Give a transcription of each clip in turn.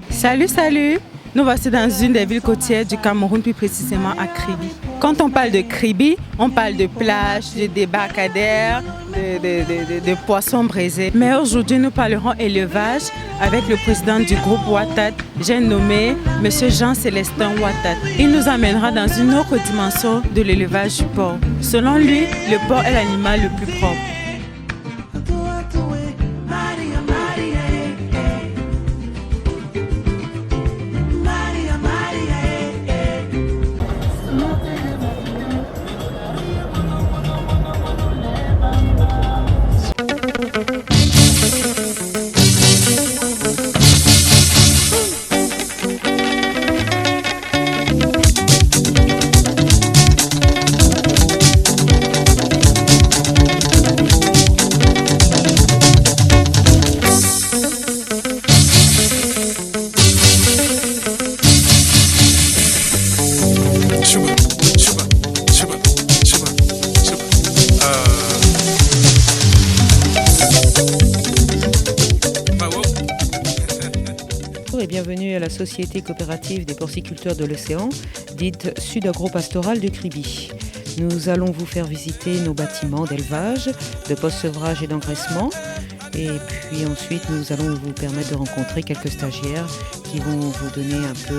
Salut, salut! Nous voici dans une des villes côtières du Cameroun, plus précisément à Kribi. Quand on parle de Kribi, on parle de plages, de débarcadères, de poissons braisés. Mais aujourd'hui, nous parlerons élevage avec le président du groupe Ouattad, j'ai nommé M. Jean-Célestin Ouattad. Il nous amènera dans une autre dimension de l'élevage du porc. Selon lui, le porc est l'animal le plus propre. Et bienvenue à la Société coopérative des porciculteurs de l'océan, dite Sud Agro-Pastoral de Kribi. Nous allons vous faire visiter nos bâtiments d'élevage, de post-sevrage et d'engraissement. Et puis ensuite, nous allons vous permettre de rencontrer quelques stagiaires qui vont vous donner un peu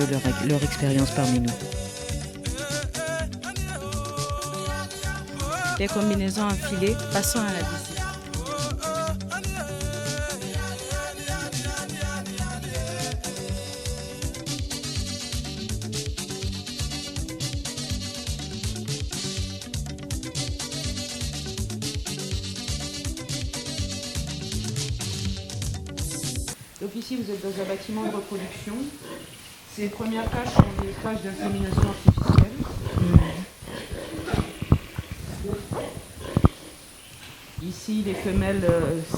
leur expérience parmi nous. Les combinaisons enfilées, passons à la visite. Donc ici, vous êtes dans un bâtiment de reproduction. Ces premières cages sont des cages d'insémination artificielle. Ici, les femelles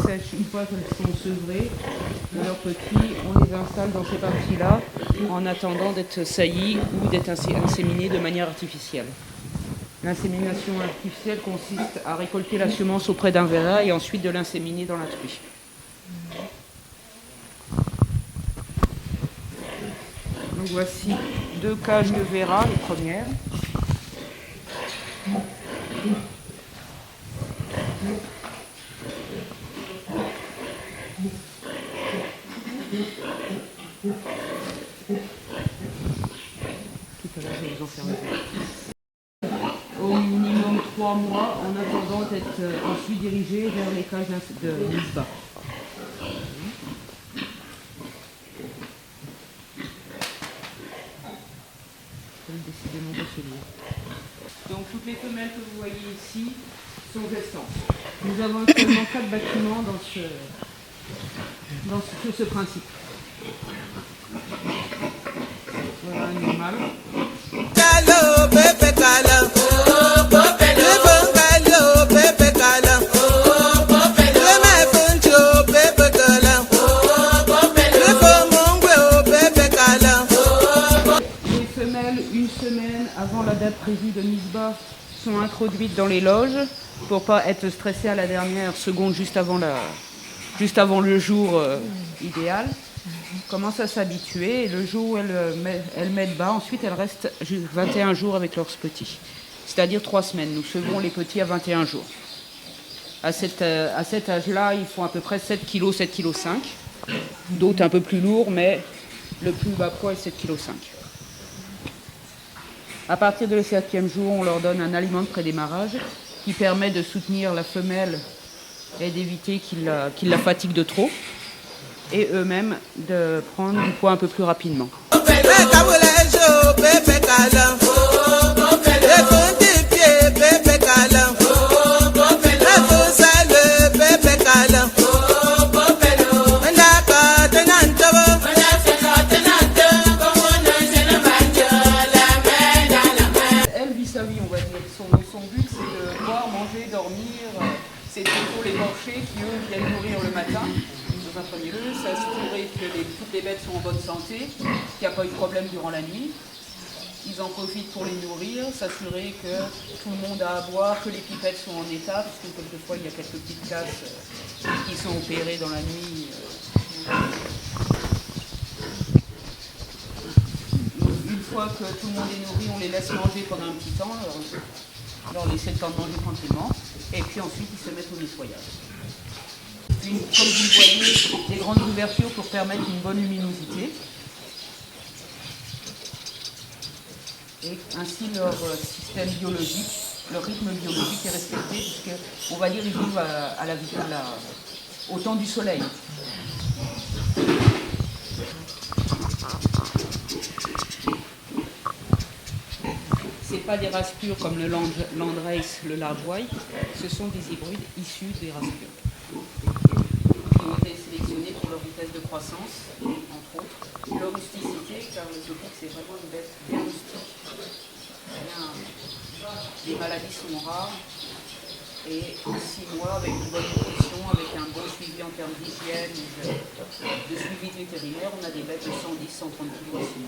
sèchent une fois qu'elles sont sevrées. Leurs petits, on les installe dans ces parties-là en attendant d'être saillies ou d'être inséminées de manière artificielle. L'insémination artificielle consiste à récolter la semence auprès d'un verra et ensuite de l'inséminer dans la truie. Donc voici deux cages de verra, les premières. Tout à l'heure, je vais vous en faire une. Au minimum 3 mois, en attendant d'être ensuite dirigé vers les cages de Misbah. Décidément de celui. Donc toutes les femelles que vous voyez ici sont gestantes. Nous avons actuellement 4 bâtiments sur ce principe. Voilà un animal. Une semaine avant la date prévue de Misbah sont introduites dans les loges pour pas être stressées à la dernière seconde juste avant le jour idéal. Commencent à s'habituer et le jour où elles mettent bas, ensuite elles restent 21 jours avec leurs petits, c'est-à-dire 3 semaines. Nous sevrons les petits à 21 jours. À cet âge-là, ils font à peu près 7 kg, 7,5 kg. D'autres un peu plus lourds, mais le plus bas poids est 7,5 kg. À partir de le 7e jour, on leur donne un aliment de prédémarrage qui permet de soutenir la femelle et d'éviter qu'il la fatigue de trop, et eux-mêmes de prendre du poids un peu plus rapidement. Son but, c'est de boire, manger, dormir. C'est plutôt les porchers qui, eux, viennent nourrir le matin. Dans un premier lieu, s'assurer que toutes les bêtes sont en bonne santé, qu'il n'y a pas eu de problème durant la nuit. ils en profitent pour les nourrir, s'assurer que tout le monde a à boire, que les pipettes sont en état, parce que quelquefois il y a quelques petites casses qui sont opérées dans la nuit. Une fois que tout le monde est nourri, on les laisse manger pendant un petit temps, leur laisser le temps de manger tranquillement, et puis ensuite ils se mettent au nettoyage. Puis, comme vous le voyez, des grandes ouvertures pour permettre une bonne luminosité. Et ainsi leur système biologique, leur rythme biologique est respecté, puisqu'on va dire qu'ils vivent au temps du soleil. Ce pas des races pures comme le Landrace, le Large White, ce sont des hybrides issus des races pures. Qui ont été sélectionnés pour leur vitesse de croissance, entre autres, leur rusticité, car le zoophyte c'est vraiment une bête bien rustique. Les maladies sont rares et en 6 mois, avec une bonne nutrition, avec un bon suivi en termes d'hygiène, de suivi vétérinaire, on a des bêtes de 110-130 kg aussi.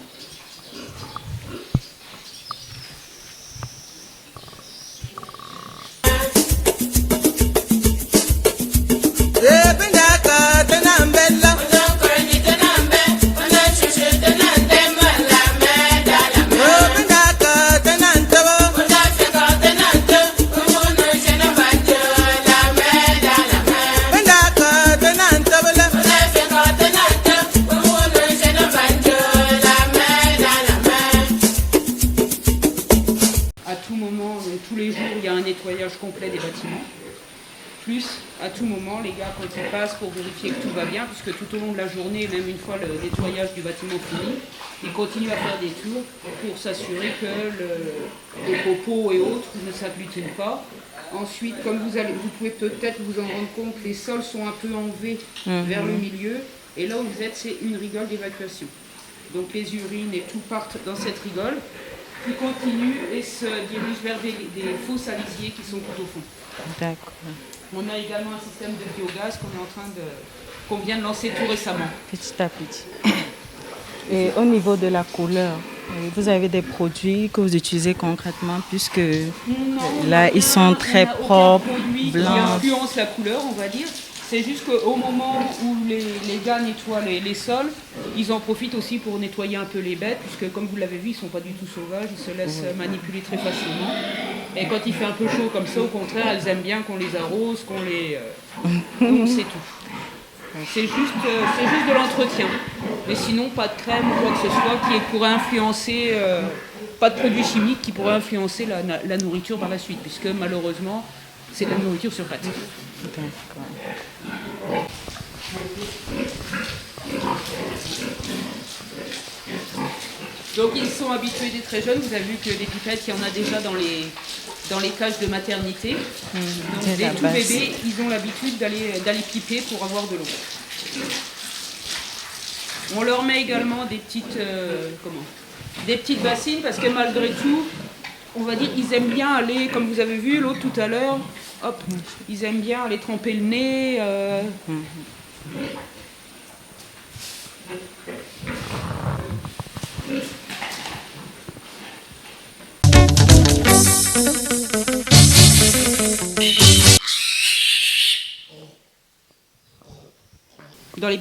Complet des bâtiments, plus à tout moment les gars quand ils passent pour vérifier que tout va bien, puisque tout au long de la journée, même une fois le nettoyage du bâtiment fini, ils continuent à faire des tours pour s'assurer que les copeaux et autres ne s'agglutinent pas. Ensuite, comme vous pouvez peut-être vous en rendre compte, les sols sont un peu enlevés vers le milieu, et là où vous êtes, c'est une rigole d'évacuation. Donc les urines et tout partent dans cette rigole, qui continuent et se dirigent vers des faux salisiers qui sont tout au fond. D'accord. On a également un système de biogaz qu'on vient de lancer tout récemment. Petit à petit. Et au niveau de la couleur, vous avez des produits que vous utilisez concrètement, puisque là ils sont très propres, blancs. Qui influence la couleur, on va dire. C'est juste qu'au moment où les gars nettoient les sols, ils en profitent aussi pour nettoyer un peu les bêtes, puisque comme vous l'avez vu, ils ne sont pas du tout sauvages, ils se laissent manipuler très facilement. Et quand il fait un peu chaud comme ça, au contraire, elles aiment bien qu'on les arrose, qu'on les... Donc c'est tout. C'est juste de l'entretien. Mais sinon, pas de crème ou quoi que ce soit qui pourrait influencer, pas de produits chimiques qui pourraient influencer la nourriture par la suite, puisque malheureusement, c'est de la nourriture sur pattes. Donc ils sont habitués dès très jeunes. Vous avez vu que les pipettes, il y en a déjà dans les cages de maternité. Donc dès tout bébé, ils ont l'habitude d'aller piper pour avoir de l'eau. On leur met également des petites bassines parce que malgré tout, on va dire, ils aiment bien aller, comme vous avez vu l'autre tout à l'heure, hop, ils aiment bien aller tremper le nez. Dans les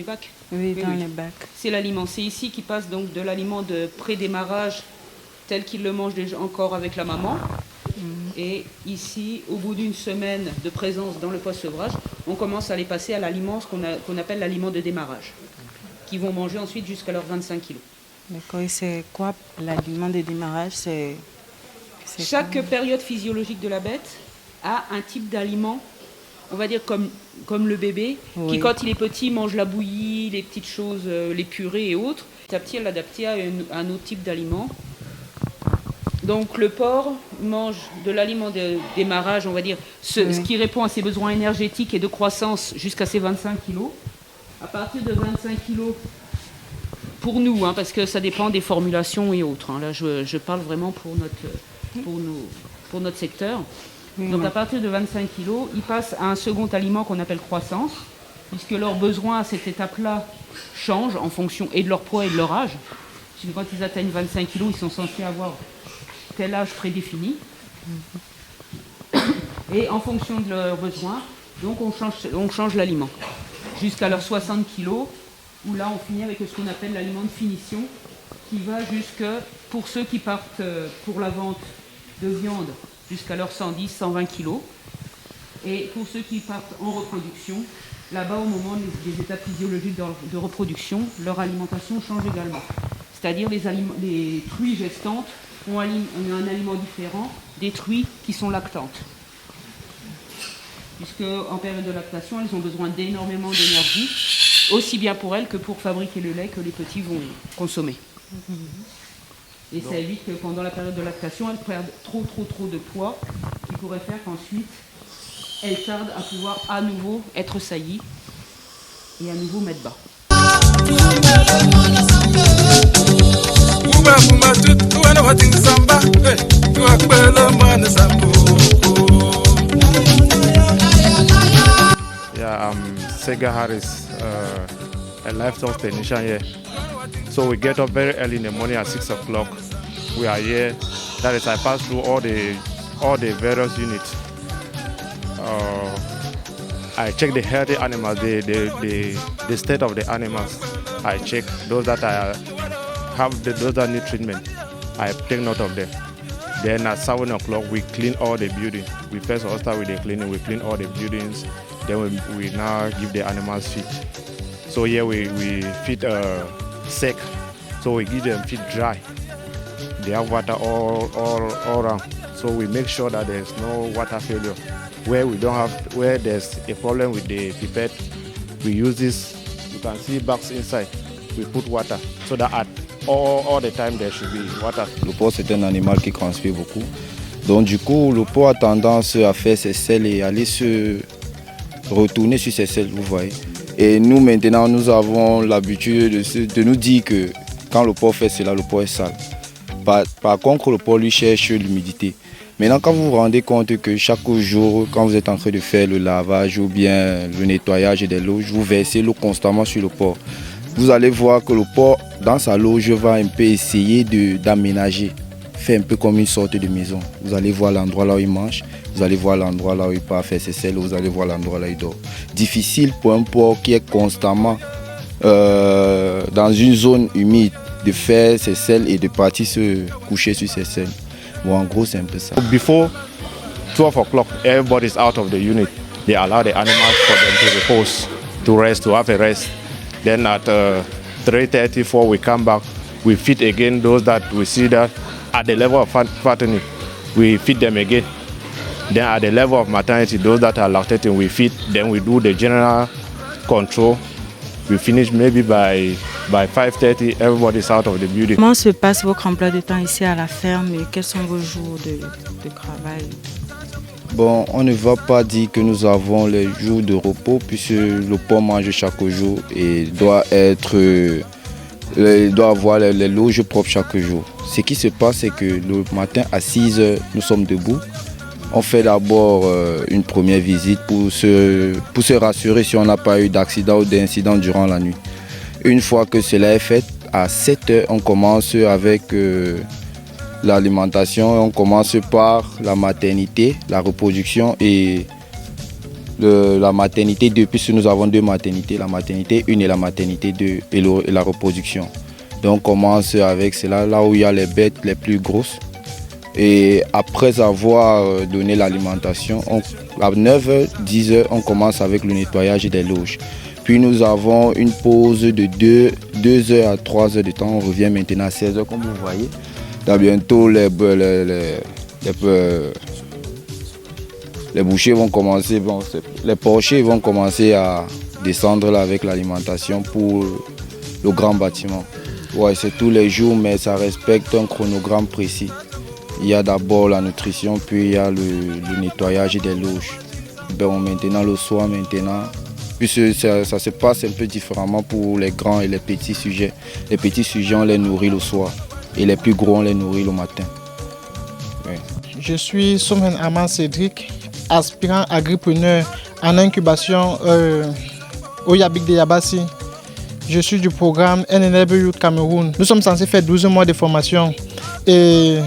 bacs. Oui, dans les bacs. C'est l'aliment. C'est ici qu'ils passent donc de l'aliment de pré-démarrage tel qu'ils le mangent déjà encore avec la maman. Et ici, au bout d'une semaine de présence dans le post-sevrage, on commence à les passer à l'aliment, ce qu'on appelle l'aliment de démarrage, qui vont manger ensuite jusqu'à leurs 25 kilos. D'accord, et c'est quoi l'aliment de démarrage? Chaque période physiologique de la bête a un type d'aliment, on va dire comme le bébé, qui quand il est petit mange la bouillie, les petites choses, les purées et autres. Petit à petit, elle l'adapte à un autre type d'aliment. Donc le porc mange de l'aliment de démarrage, on va dire, ce qui répond à ses besoins énergétiques et de croissance jusqu'à ses 25 kilos. À partir de 25 kilos, pour nous, parce que ça dépend des formulations et autres. Là, je parle vraiment pour notre secteur. Donc à partir de 25 kilos, ils passent à un second aliment qu'on appelle croissance, puisque leurs besoins à cette étape-là changent en fonction et de leur poids et de leur âge. Puisque quand ils atteignent 25 kg, ils sont censés avoir tel âge prédéfini. Et en fonction de leurs besoins, donc on change l'aliment. Jusqu'à leurs 60 kg, où là on finit avec ce qu'on appelle l'aliment de finition, qui va jusque, pour ceux qui partent pour la vente de viande, jusqu'à leurs 110, 120 kg. Et pour ceux qui partent en reproduction, là-bas au moment des étapes physiologiques de reproduction, leur alimentation change également. C'est-à-dire les truies gestantes ont un aliment différent des truies qui sont lactantes. Puisque en période de lactation, elles ont besoin d'énormément d'énergie, aussi bien pour elles que pour fabriquer le lait que les petits vont consommer. Et ça évite que pendant la période de lactation, elles perdent trop de poids, qui pourrait faire qu'ensuite, elles tardent à pouvoir à nouveau être saillies et à nouveau mettre bas. Yeah, I'm Sega Harris, a livestock technician here. So we get up very early in the morning at 6 o'clock. We are here. That is, I pass through all the various units. I check the healthy animals, the state of the animals. I check those that those that need treatment. I take note of them. Then at 7 o'clock, we clean all the buildings. We first all start with the cleaning. We clean all the buildings. Then we now give the animals feed. So here we feed sec. So we give them feed dry. They have water all around. So we make sure that there's no water failure. Where there's a problem with the pipette, we use this. You can see bags inside. We put water so that at all the time there should be water. Le porc, c'est un animal qui transpire beaucoup. Donc du coup, le porc a tendance à faire ses selles et aller se retourner sur ses selles, vous voyez. Et nous maintenant, nous avons l'habitude de nous dire que quand le porc fait cela, le porc est sale. Par contre, le porc lui cherche l'humidité. Maintenant, quand vous vous rendez compte que chaque jour, quand vous êtes en train de faire le lavage ou bien le nettoyage des loges, vous versez l'eau constamment sur le porc. Vous allez voir que le porc, dans sa loge, va un peu essayer d'aménager, faire un peu comme une sorte de maison. Vous allez voir l'endroit là où il mange, vous allez voir l'endroit là où il part faire ses selles, vous allez voir l'endroit là où il dort. Difficile pour un porc qui est constamment dans une zone humide de faire ses selles et de partir se coucher sur ses selles. Bon, en gros, c'est un peu ça. Before 12 o'clock, everybody's out of the unit. They allow the animals for them to repose, to rest, to have a rest. Then at 3:30, 4, we come back. We feed again those that we see that at the level of fattening, we feed them again. Then at the level of maternity, those that are lactating, we feed. Then we do the general control. We finish maybe by 5:30, everybody's out of the building. Comment se passe votre emploi de temps ici à la ferme et quels sont vos jours de travail? Bon, on ne va pas dire que nous avons les jours de repos puisque le porc mange chaque jour et doit avoir les loges propres chaque jour. Ce qui se passe, c'est que le matin à 6 h, nous sommes debout. On fait d'abord une première visite pour se rassurer si on n'a pas eu d'accident ou d'incident durant la nuit. Une fois que cela est fait, à 7 h, on commence avec l'alimentation. On commence par la maternité, la reproduction et la maternité 2, puisque nous avons 2 maternités, la maternité 1 et la maternité 2 et la reproduction. Donc on commence avec cela, là où il y a les bêtes les plus grosses. Et après avoir donné l'alimentation, à 9 h, 10 h, on commence avec le nettoyage des loges. Puis nous avons une pause de 2 h à 3 h de temps. On revient maintenant à 16 h comme vous voyez. Là, bientôt les bouchers vont commencer, les porchers vont commencer à descendre là avec l'alimentation pour le grand bâtiment. Ouais, c'est tous les jours, mais ça respecte un chronogramme précis. Il y a d'abord la nutrition, puis il y a le nettoyage des loges. Bon, maintenant, le soir, puisque ça se passe un peu différemment pour les grands et les petits sujets. Les petits sujets, on les nourrit le soir et les plus gros, on les nourrit le matin. Oui. Je suis Soumen Aman Cédric, aspirant agripreneur en incubation au Yabik de Yabassi. Je suis du programme Enable Youth Cameroun. Nous sommes censés faire 12 mois de formation et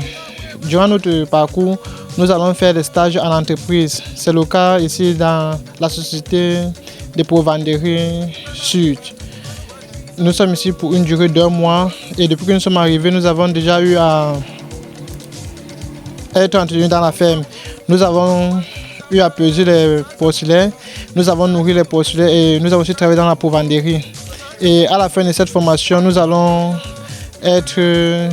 durant notre parcours, nous allons faire des stages en entreprise. C'est le cas ici dans la société de Provenderie Sud. Nous sommes ici pour une durée d'1 mois et depuis que nous sommes arrivés, nous avons déjà eu à être entretenus dans la ferme. Nous avons eu à peser les porcelets, nous avons nourri les porcelets et nous avons aussi travaillé dans la Provenderie. Et à la fin de cette formation, nous allons être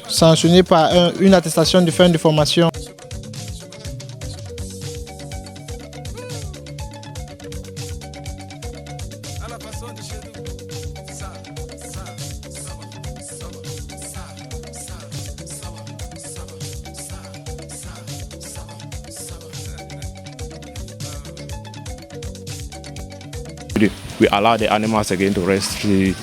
sanctionnés par une attestation de fin de formation. We allow the animals again to rest. In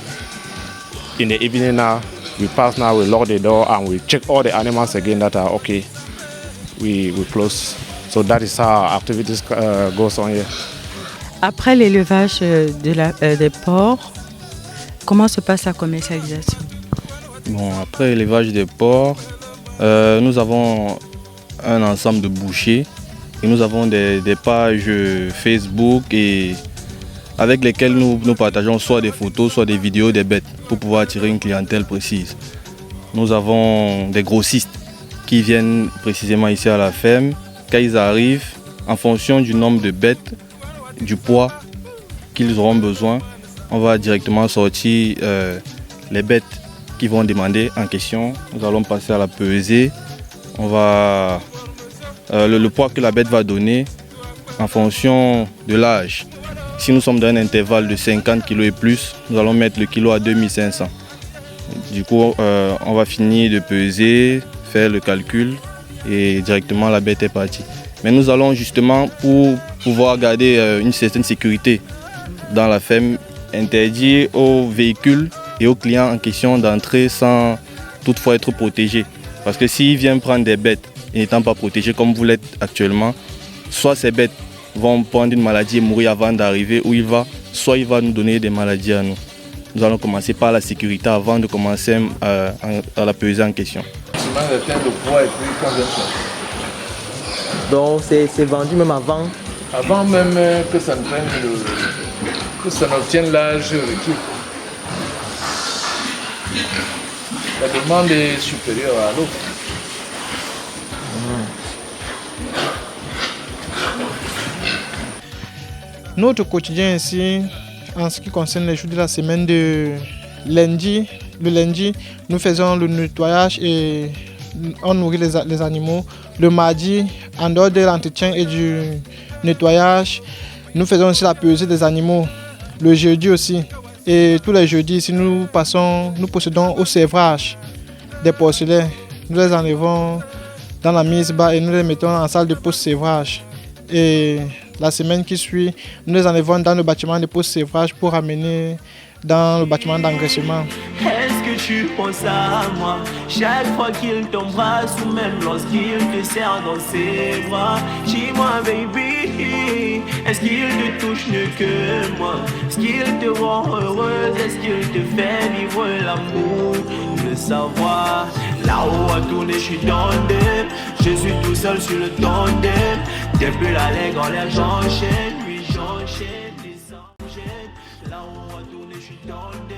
the evening now, we pass now, we lock the door and we check all the animals again that are okay. We close. So that is how our activities goes on here. Après l'élevage des porcs, comment se passe la commercialisation? Bon, après l'élevage des porcs, nous avons un ensemble de bouchers et nous avons des pages Facebook et avec lesquels nous partageons soit des photos, soit des vidéos des bêtes pour pouvoir attirer une clientèle précise. Nous avons des grossistes qui viennent précisément ici à la ferme. Quand ils arrivent, en fonction du nombre de bêtes, du poids qu'ils auront besoin, on va directement sortir les bêtes qu'ils vont demander en question. Nous allons passer à la pesée. On va, le poids que la bête va donner en fonction de l'âge. Si nous sommes dans un intervalle de 50 kg et plus, nous allons mettre le kilo à 2500. Du coup, on va finir de peser, faire le calcul et directement la bête est partie. Mais nous allons justement, pour pouvoir garder une certaine sécurité dans la ferme, interdire aux véhicules et aux clients en question d'entrer sans toutefois être protégés. Parce que s'ils viennent prendre des bêtes et n'étant pas protégés comme vous l'êtes actuellement, soit ces bêtes vont prendre une maladie et mourir avant d'arriver où il va, soit il va nous donner des maladies à nous. Nous allons commencer par la sécurité avant de commencer à la pesée en question. Donc c'est vendu même avant? Avant même que ça ne prenne que ça n'obtienne l'âge requis. La demande est supérieure à l'autre. Notre quotidien ici, en ce qui concerne les jours de la semaine de lundi, le lundi, nous faisons le nettoyage et on nourrit les animaux. Le mardi, en dehors de l'entretien et du nettoyage, nous faisons aussi la pesée des animaux. Le jeudi aussi. Et tous les jeudis, ici, nous procédons au sévrage des porcelets. Nous les enlevons dans la mise bas et nous les mettons en salle de post-sévrage. Et la semaine qui suit, nous les enlevons dans le bâtiment de post-sévrage pour ramener dans le bâtiment d'engraissement. Est-ce que tu penses à moi chaque fois qu'il t'embrasse ou même lorsqu'il te serre dans ses bras? Dis-moi baby, est-ce qu'il te touche mieux que moi? Est-ce qu'il te rend heureuse? Est-ce qu'il te fait vivre l'amour? De savoir, là-haut à tourner, je suis dans le dé. Je suis tout seul sur le tandem. Depuis la lègue en l'air, j'enchaîne, puis j'enchaîne, désenchaîne. Là-haut à tourner, je suis dans le dé.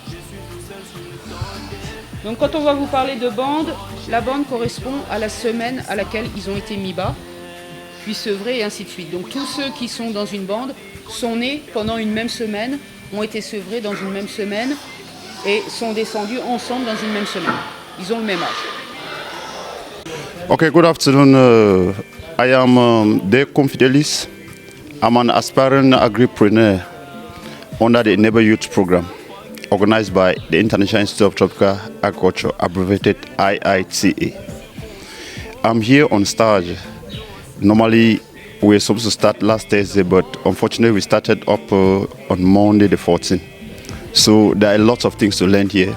Je suis tout seul sur le tandem. Donc quand on va vous parler de bande, la bande correspond à la semaine à laquelle ils ont été mis bas, puis sevrés et ainsi de suite. Donc tous ceux qui sont dans une bande sont nés pendant une même semaine, ont été sevrés dans une même semaine et sont descendus ensemble dans une même semaine. Ils ont le même âge. Okay, good afternoon. I am Dave Confidelis. I'm an aspiring agripreneur under the Enable Youth Program, organized by the International Institute of Tropical Agriculture, abbreviated IITA. I'm here on stage. Normally, we were supposed to start last Thursday, but unfortunately, we started up on Monday the 14th. So there are lots of things to learn here.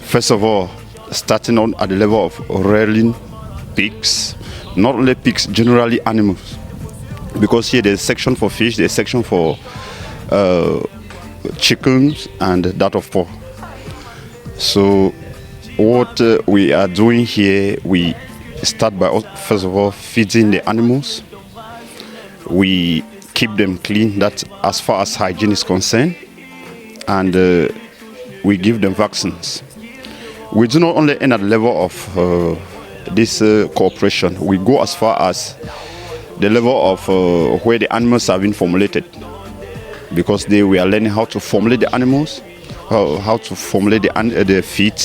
First of all, starting on at the level of rearing pigs, not only pigs, generally animals. Because here there's a section for fish, there's a section for chickens and that of pork. So what we are doing here, we start by first of all feeding the animals. We keep them clean, that's as far as hygiene is concerned, and we give them vaccines. We do not only end at the level of this cooperation, we go as far as the level of where the animals have been formulated, because we are learning how to formulate the animals, how to formulate the feed,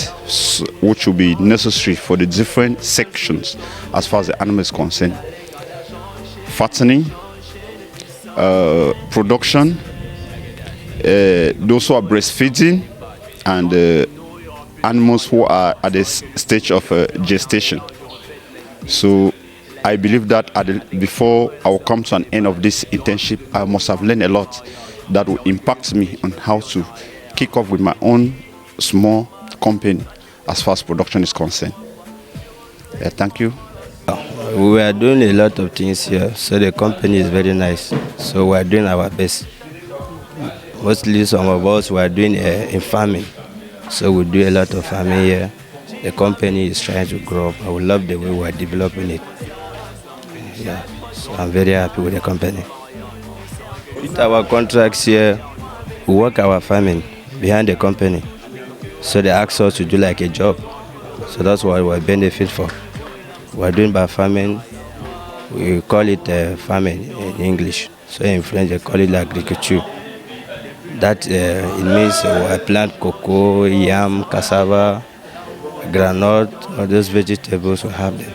which will be necessary for the different sections as far as the animal is concerned. Fattening, production, those who are breastfeeding, and animals who are at the stage of gestation. So I believe that before I will come to an end of this internship, I must have learned a lot that will impact me on how to kick off with my own small company as far as production is concerned. Thank you. We are doing a lot of things here, so the company is very nice. So we are doing our best. Mostly some of us we are doing in farming. So we do a lot of farming here. The company is trying to grow up. I would love the way we are developing it. Yeah, so I'm very happy with the company. With our contracts here, we work our farming behind the company. So they ask us to do like a job. So that's what we benefit for. We're doing by farming. We call it farming in English. So in French they call it agriculture. That it means I plant cocoa, yam, cassava, granite, all those vegetables we have them.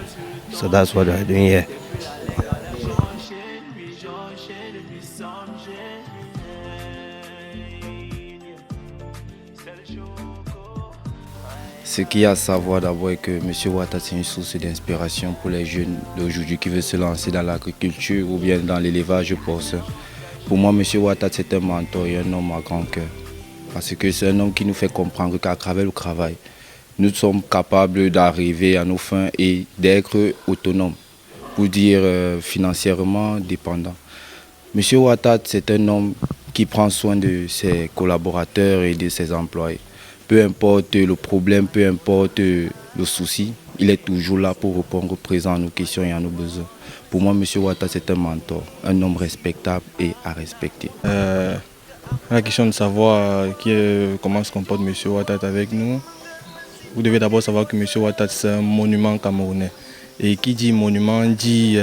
So that's what we're doing here. Ce qu'il y a à savoir d'abord est que M. Ouattara c'est une source d'inspiration pour les jeunes d'aujourd'hui qui veulent se lancer dans l'agriculture ou bien dans l'élevage porcin. Pour moi, M. Ouattara c'est un mentor et un homme à grand cœur. Parce que c'est un homme qui nous fait comprendre qu'à travers le travail, nous sommes capables d'arriver à nos fins et d'être autonomes, pour dire financièrement dépendants. M. Ouattara c'est un homme qui prend soin de ses collaborateurs et de ses employés. Peu importe le problème, peu importe le souci, il est toujours là pour répondre présent à nos questions et à nos besoins. Pour moi, M. Ouattara, c'est un mentor, un homme respectable et à respecter. La question de savoir comment se comporte M. Ouattara avec nous, vous devez d'abord savoir que M. Ouattara, c'est un monument camerounais. Et qui dit monument dit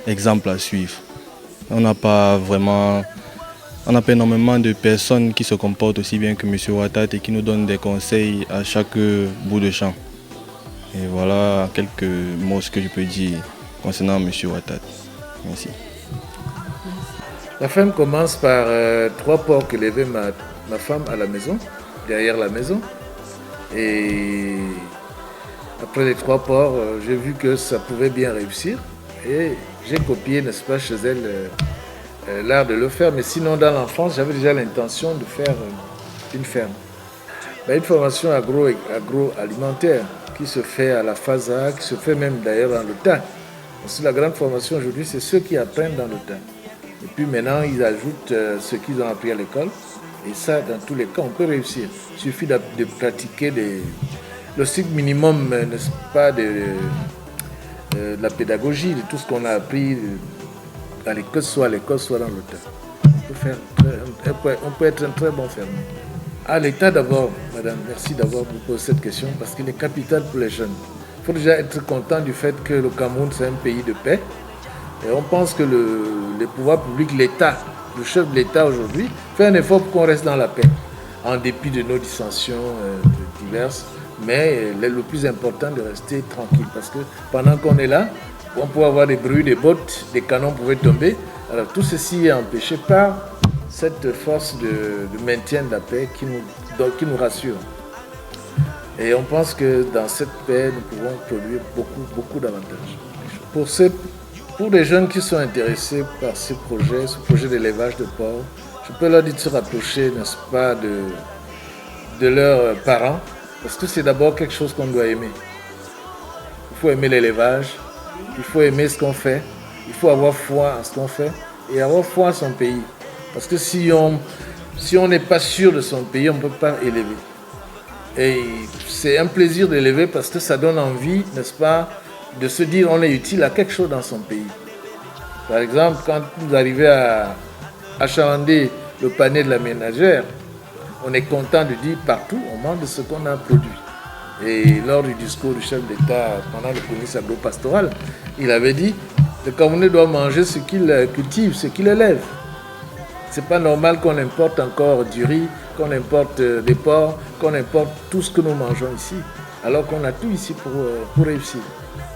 exemple à suivre. On n'a pas énormément de personnes qui se comportent aussi bien que M. Ouattara et qui nous donnent des conseils à chaque bout de champ. Et voilà quelques mots que je peux dire concernant M. Ouattara. Merci. La femme commence par 3 porcs qu'élevait ma femme à la maison, derrière la maison. Et après les 3 porcs, j'ai vu que ça pouvait bien réussir. Et j'ai copié, n'est-ce pas, chez elle l'art de le faire. Mais sinon, dans l'enfance, j'avais déjà l'intention de faire une ferme. Une formation agroalimentaire qui se fait à la FASA, qui se fait même d'ailleurs dans le temps. Parce que la grande formation aujourd'hui, c'est ceux qui apprennent dans le temps. Et puis maintenant, ils ajoutent ce qu'ils ont appris à l'école. Et ça, dans tous les cas, on peut réussir. Il suffit de pratiquer le cycle minimum, n'est-ce pas, de la pédagogie, de tout ce qu'on a appris à l'école, soit à l'école, soit dans le temps. On peut être un très bon fermier. À l'État d'abord, madame, merci d'avoir posé cette question, parce qu'il est capital pour les jeunes. Il faut déjà être content du fait que le Cameroun, c'est un pays de paix. Et on pense que les pouvoirs publics, l'État, le chef de l'État aujourd'hui, fait un effort pour qu'on reste dans la paix, en dépit de nos dissensions diverses. Mais le plus important, de rester tranquille, parce que pendant qu'on est là, on peut avoir des bruits, des bottes, des canons pouvaient tomber. Alors tout ceci est empêché par cette force de maintien de la paix qui nous rassure. Et on pense que dans cette paix, nous pouvons produire beaucoup d'avantages. Pour les jeunes qui sont intéressés par ce projet d'élevage de porc, je peux leur dire de se rapprocher, n'est-ce pas, de leurs parents, parce que c'est d'abord quelque chose qu'on doit aimer. Il faut aimer l'élevage, il faut aimer ce qu'on fait, il faut avoir foi en ce qu'on fait et avoir foi en son pays. Parce que si on Si on n'est pas sûr de son pays, on ne peut pas élever. Et c'est un plaisir d'élever parce que ça donne envie, n'est-ce pas, de se dire on est utile à quelque chose dans son pays. Par exemple, quand vous arrivez à achalander le panier de la ménagère, on est content de dire partout, on mange de ce qu'on a produit. Et lors du discours du chef d'État pendant le prémisse agro-pastoral, il avait dit le Camerounais doit manger ce qu'il cultive, ce qu'il élève. C'est pas normal qu'on importe encore du riz, qu'on importe des porcs, qu'on importe tout ce que nous mangeons ici, alors qu'on a tout ici pour réussir.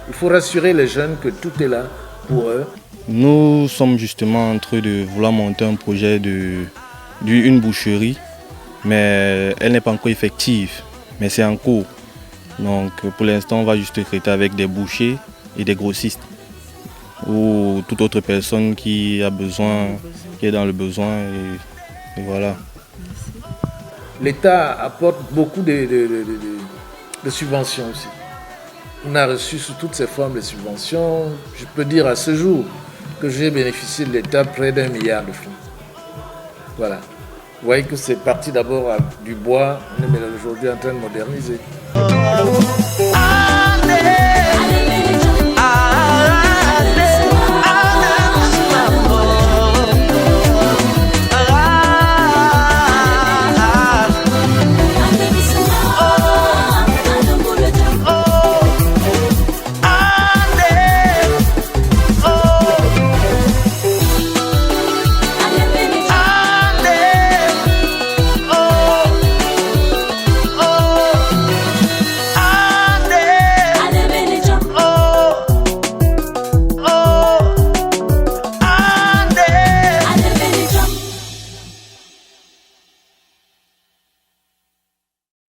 Il faut rassurer les jeunes que tout est là pour eux. Nous sommes justement en train de vouloir monter un projet d'une boucherie, mais elle n'est pas encore effective, mais c'est en cours. Donc pour l'instant, on va juste traiter avec des bouchers et des grossistes ou toute autre personne qui a besoin, qui est dans le besoin et voilà. L'État apporte beaucoup de subventions aussi. On a reçu sous toutes ces formes de subventions. Je peux dire à ce jour que j'ai bénéficié de l'État près d'1 milliard de francs. Voilà. Vous voyez que c'est parti d'abord du bois, on est aujourd'hui en train de moderniser.